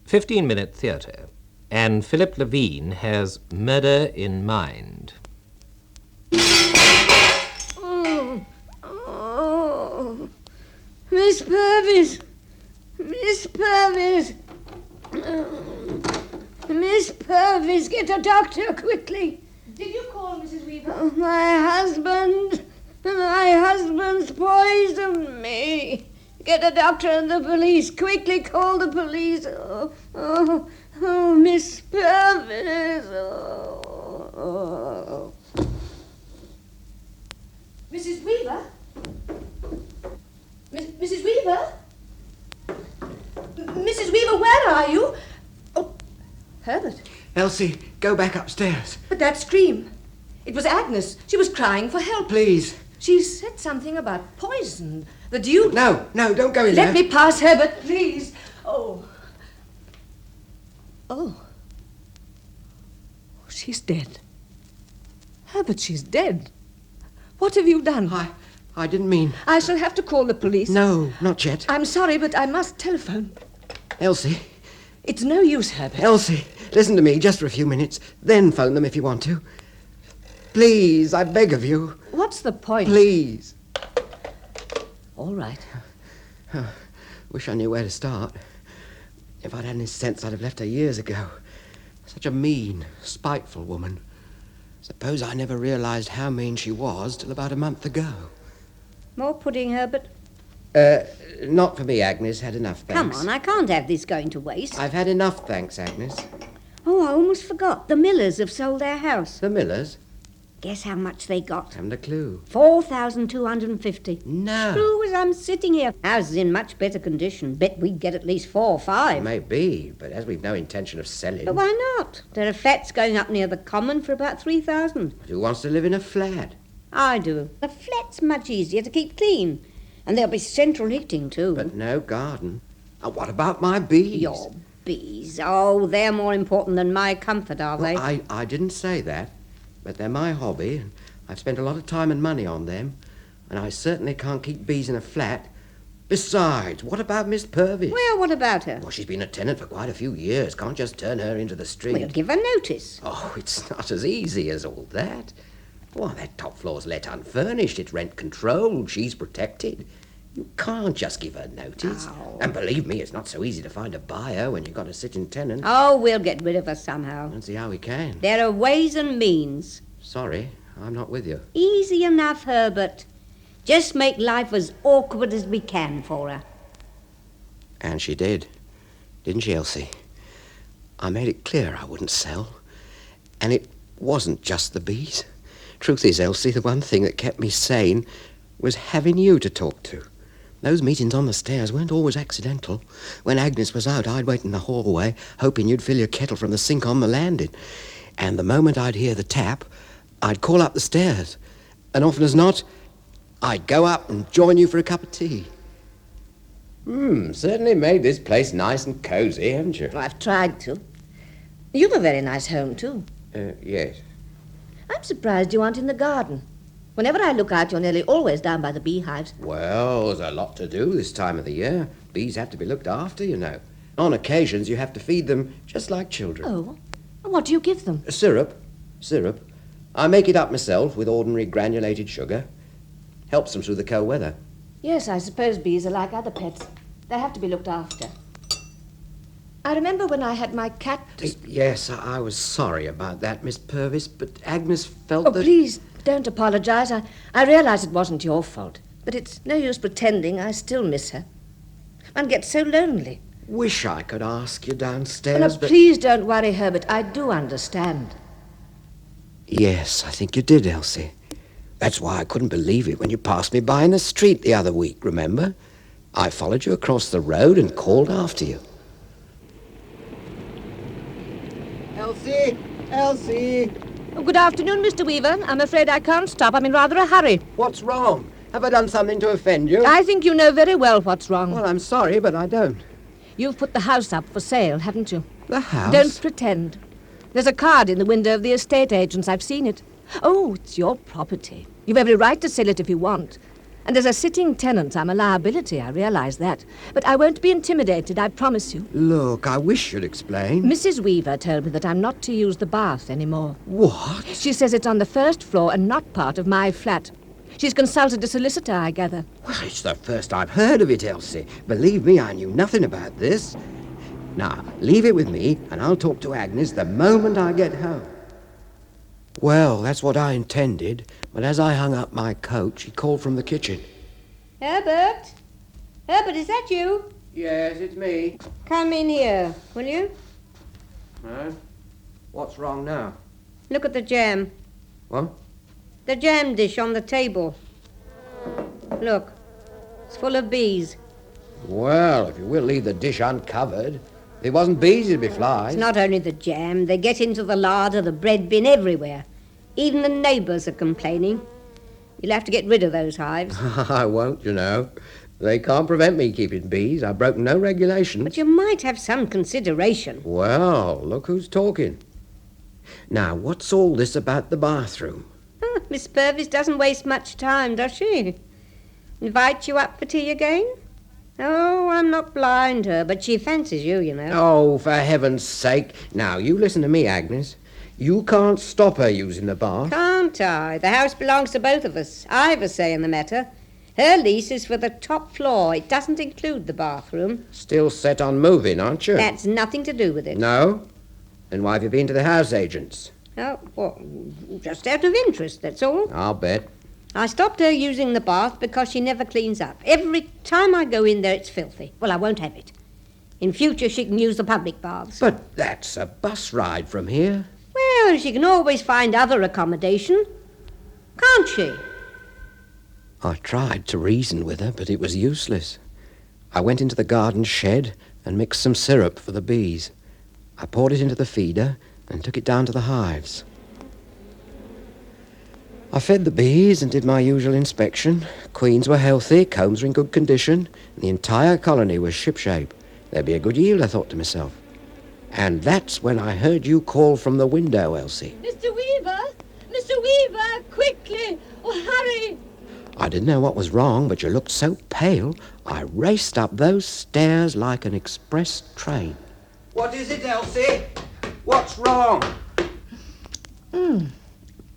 15-minute theatre, and Philip Levene has Murder in Mind. Oh, Miss Purvis! Miss Purvis! Miss Purvis, get a doctor quickly. Did you call, Mrs. Weaver? Oh, my husband's poisoned me. Get a doctor and the police. Quickly call the police. Oh, Miss Purvis. Oh. Mrs. Weaver? Mrs. Weaver? Mrs. Weaver, where are you? Oh, Herbert. Elsie, go back upstairs. But that scream. It was Agnes. She was crying for help. Please. She said something about poison. That you... No, don't go in there. Let me pass, Herbert, please. Oh. She's dead. Herbert, she's dead. What have you done? I didn't mean... I shall have to call the police. No, not yet. I'm sorry, but I must telephone. Elsie. It's no use, Herbert. Elsie, listen to me just for a few minutes. Then phone them if you want to. Please, I beg of you. What's the point? Please. All right. Wish I knew where to start. If I'd had any sense, I'd have left her years ago. Such a mean, spiteful woman. Suppose I never realized how mean she was till about a month ago. More pudding, Herbert? Not for me, Agnes. Had enough, thanks. Come on, I can't have this going to waste. I've had enough, thanks, Agnes. Oh, I almost forgot. The Millers have sold their house. The Millers? Guess how much they got? Haven't a clue. 4,250. No. True as I'm sitting here. House is in much better condition. Bet we'd get at least 4 or 5. Maybe, but as we've no intention of selling... But why not? There are flats going up near the Common for about 3,000. Who wants to live in a flat? I do. The flat's much easier to keep clean. And there'll be central heating, too. But no garden. And what about my bees? Your bees? Oh, they're more important than my comfort, are they? Well, I didn't say that. But they're my hobby, and I've spent a lot of time and money on them. And I certainly can't keep bees in a flat. Besides, what about Miss Purvis? Well, what about her? Well, she's been a tenant for quite a few years. Can't just turn her into the street. We'll give her notice. Oh, it's not as easy as all that. Why, that top floor's let unfurnished. It's rent controlled. She's protected. You can't just give her notice. Oh. And believe me, it's not so easy to find a buyer when you've got a sitting tenant. Oh, we'll get rid of her somehow. I don't see how we can. There are ways and means. Sorry, I'm not with you. Easy enough, Herbert. Just make life as awkward as we can for her. And she did. Didn't she, Elsie? I made it clear I wouldn't sell. And it wasn't just the bees. Truth is, Elsie, the one thing that kept me sane was having you to talk to. Those meetings on the stairs weren't always accidental. When Agnes was out, I'd wait in the hallway, hoping you'd fill your kettle from the sink on the landing. And the moment I'd hear the tap, I'd call up the stairs. And often as not, I'd go up and join you for a cup of tea. Certainly made this place nice and cosy, haven't you? Well, I've tried to. You've a very nice home, too. Yes. I'm surprised you aren't in the garden. Whenever I look out, you're nearly always down by the beehives. Well, there's a lot to do this time of the year. Bees have to be looked after, you know. On occasions, you have to feed them just like children. Oh? What do you give them? Syrup. I make it up myself with ordinary granulated sugar. Helps them through the cold weather. Yes, I suppose bees are like other pets. They have to be looked after. I remember when I had my cat... Yes, I was sorry about that, Miss Purvis, but Agnes felt that... Oh, please, don't apologize. I realize it wasn't your fault. But it's no use pretending I still miss her. One gets so lonely. Wish I could ask you downstairs, but... Please don't worry, Herbert. I do understand. Yes, I think you did, Elsie. That's why I couldn't believe it when you passed me by in the street the other week, remember? I followed you across the road and called after you. Elsie! Oh, good afternoon, Mr. Weaver. I'm afraid I can't stop. I'm in rather a hurry. What's wrong? Have I done something to offend you? I think you know very well what's wrong. Well, I'm sorry, but I don't. You've put the house up for sale, haven't you? The house? Don't pretend. There's a card in the window of the estate agents. I've seen it. Oh, it's your property. You've every right to sell it if you want. And as a sitting tenant, I'm a liability, I realise that. But I won't be intimidated, I promise you. Look, I wish you'd explain. Mrs. Weaver told me that I'm not to use the bath anymore. What? She says it's on the first floor and not part of my flat. She's consulted a solicitor, I gather. Well, it's the first I've heard of it, Elsie. Believe me, I knew nothing about this. Now, leave it with me, and I'll talk to Agnes the moment I get home. Well, that's what I intended, but as I hung up my coat, she called from the kitchen. Herbert? Herbert, is that you? Yes, it's me. Come in here, will you? What's wrong now? Look at the jam. What? The jam dish on the table. Look, it's full of bees. Well, if you will leave the dish uncovered. If it wasn't bees, it'd be flies. It's not only the jam. They get into the larder, the bread bin, everywhere. Even the neighbours are complaining. You'll have to get rid of those hives. I won't, you know. They can't prevent me keeping bees. I've broken no regulations. But you might have some consideration. Well, look who's talking. Now, what's all this about the bathroom? Miss Purvis doesn't waste much time, does she? Invite you up for tea again? Oh, I'm not blind, her, but she fancies you, you know. Oh, for heaven's sake. Now, you listen to me, Agnes. You can't stop her using the bath. Can't I? The house belongs to both of us. I've a say in the matter. Her lease is for the top floor. It doesn't include the bathroom. Still set on moving, aren't you? That's nothing to do with it. No? Then why have you been to the house agents? Oh, well, just out of interest, that's all. I'll bet. I stopped her using the bath because she never cleans up. Every time I go in there, it's filthy. Well, I won't have it. In future, she can use the public baths. But that's a bus ride from here. Well, she can always find other accommodation. Can't she? I tried to reason with her, but it was useless. I went into the garden shed and mixed some syrup for the bees. I poured it into the feeder and took it down to the hives. I fed the bees and did my usual inspection. Queens were healthy, combs were in good condition, and the entire colony was shipshape. There'd be a good yield, I thought to myself. And that's when I heard you call from the window, Elsie. Mr. Weaver! Mr. Weaver! Quickly! Oh, hurry! I didn't know what was wrong, but you looked so pale, I raced up those stairs like an express train. What is it, Elsie? What's wrong?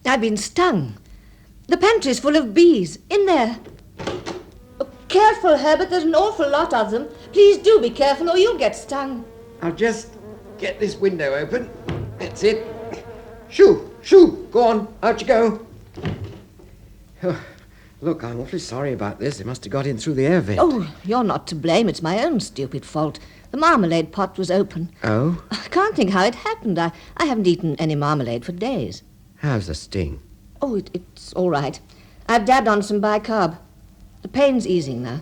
I've been stung. The pantry's full of bees. In there. Oh, careful, Herbert. There's an awful lot of them. Please do be careful or you'll get stung. I'll just get this window open. That's it. Shoo! Shoo! Go on. Out you go. Look, I'm awfully sorry about this. It must have got in through the air vent. Oh, you're not to blame. It's my own stupid fault. The marmalade pot was open. Oh? I can't think how it happened. I haven't eaten any marmalade for days. How's the sting? Oh, it's all right. I've dabbed on some bicarb. The pain's easing now.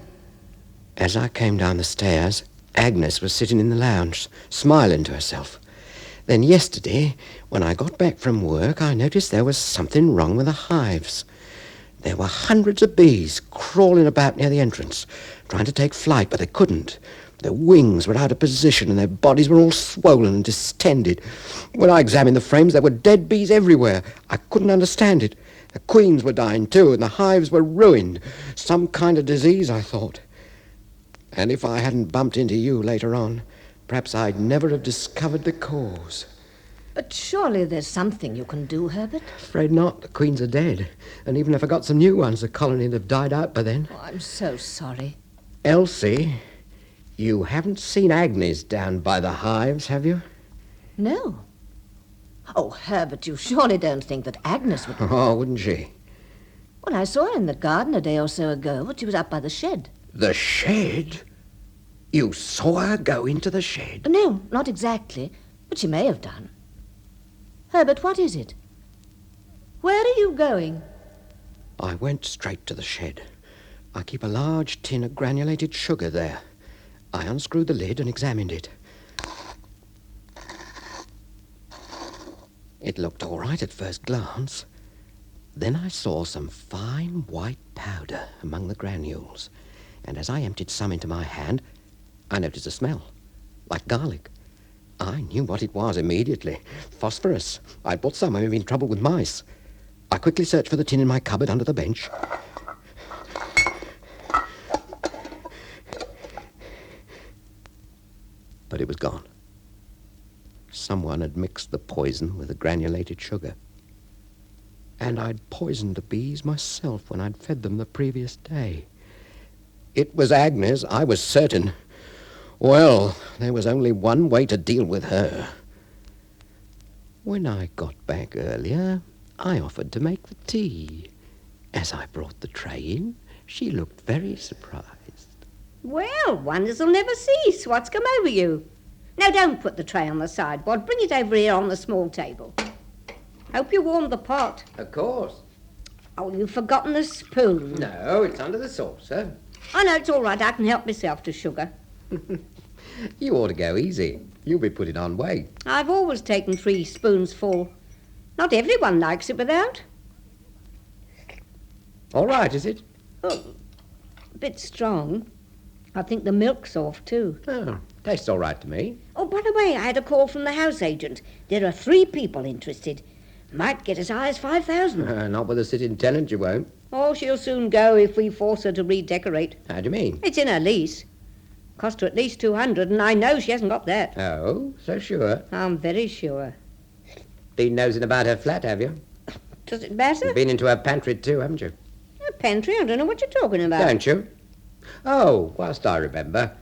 As I came down the stairs, Agnes was sitting in the lounge, smiling to herself. Then yesterday, when I got back from work, I noticed there was something wrong with the hives. There were hundreds of bees crawling about near the entrance, trying to take flight, but they couldn't. Their wings were out of position and their bodies were all swollen and distended. When I examined the frames, there were dead bees everywhere. I couldn't understand it. The queens were dying too, and the hives were ruined. Some kind of disease, I thought. And if I hadn't bumped into you later on, perhaps I'd never have discovered the cause. But surely there's something you can do, Herbert. Afraid not. The queens are dead. And even if I got some new ones, the colony would have died out by then. Oh, I'm so sorry. Elsie, you haven't seen Agnes down by the hives, have you? No. Oh, Herbert, you surely don't think that Agnes would... Oh, wouldn't she? Well, I saw her in the garden a day or so ago, but she was up by the shed. The shed? You saw her go into the shed? No, not exactly, but she may have done. Herbert, what is it? Where are you going? I went straight to the shed. I keep a large tin of granulated sugar there. I unscrewed the lid and examined it. It looked all right at first glance. Then I saw some fine white powder among the granules, and as I emptied some into my hand, I noticed a smell, like garlic. I knew what it was immediately. Phosphorus. I'd bought some. I'm in trouble with mice. I quickly searched for the tin in my cupboard under the bench. But it was gone. Someone had mixed the poison with the granulated sugar. And I'd poisoned the bees myself when I'd fed them the previous day. It was Agnes, I was certain. Well, there was only one way to deal with her. When I got back earlier, I offered to make the tea. As I brought the tray in, she looked very surprised. Well, wonders will never cease. What's come over you? Now, don't put the tray on the sideboard. Bring it over here on the small table. Hope you warmed the pot. Of course. Oh, you've forgotten the spoon. No, it's under the saucer. Oh, no, it's all right. I can help myself to sugar. You ought to go easy. You'll be putting on weight. I've always taken 3 spoonsful. Not everyone likes it without. All right, is it? Oh, a bit strong. I think the milk's off, too. Oh, tastes all right to me. Oh, by the way, I had a call from the house agent. There are 3 people interested. Might get as high as 5,000. Not with a sitting tenant, you won't. Oh, she'll soon go if we force her to redecorate. How do you mean? It's in her lease. Cost her at least 200, and I know she hasn't got that. Oh, so sure. I'm very sure. Been nosing about her flat, have you? Does it matter? Been into her pantry too, haven't you? A pantry? I don't know what you're talking about. Don't you? Oh, whilst I remember,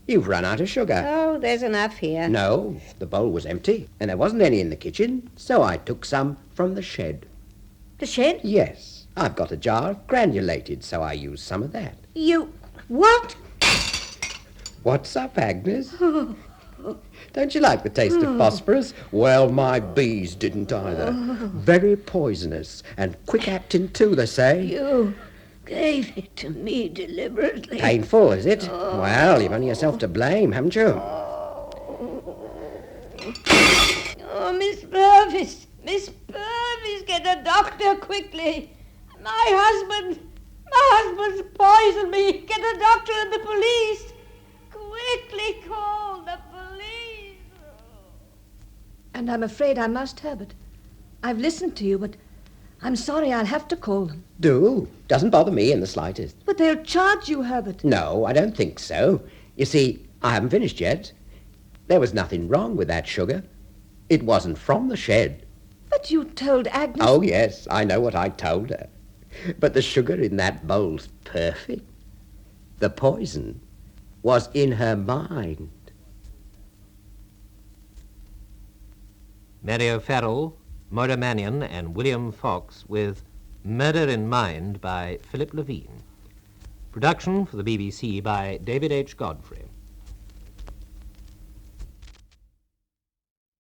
you've run out of sugar. Oh, there's enough here. No, the bowl was empty, and there wasn't any in the kitchen, so I took some from the shed. The shed? Yes, I've got a jar of granulated, so I used some of that. You... What? What's up, Agnes? Don't you like the taste of phosphorus? Well, my bees didn't either. Very poisonous, and quick-acting too, they say. You gave it to me deliberately. Painful, is it? Well, you've only yourself to blame, haven't you? Oh, Miss Purvis! Miss Purvis, get a doctor quickly! My husband's poisoned me! Get a doctor and the police! Quickly call the police! And I'm afraid I must, Herbert. I've listened to you, but I'm sorry I'll have to call them. Do. Doesn't bother me in the slightest. But they'll charge you, Herbert. No, I don't think so. You see, I haven't finished yet. There was nothing wrong with that sugar. It wasn't from the shed. But you told Agnes... Oh, yes, I know what I told her. But the sugar in that bowl's perfect. The poison was in her mind. Mary O'Farrell, Moira Mannion and William Fox with Murder in Mind by Philip Levene. Production for the BBC by David H. Godfrey.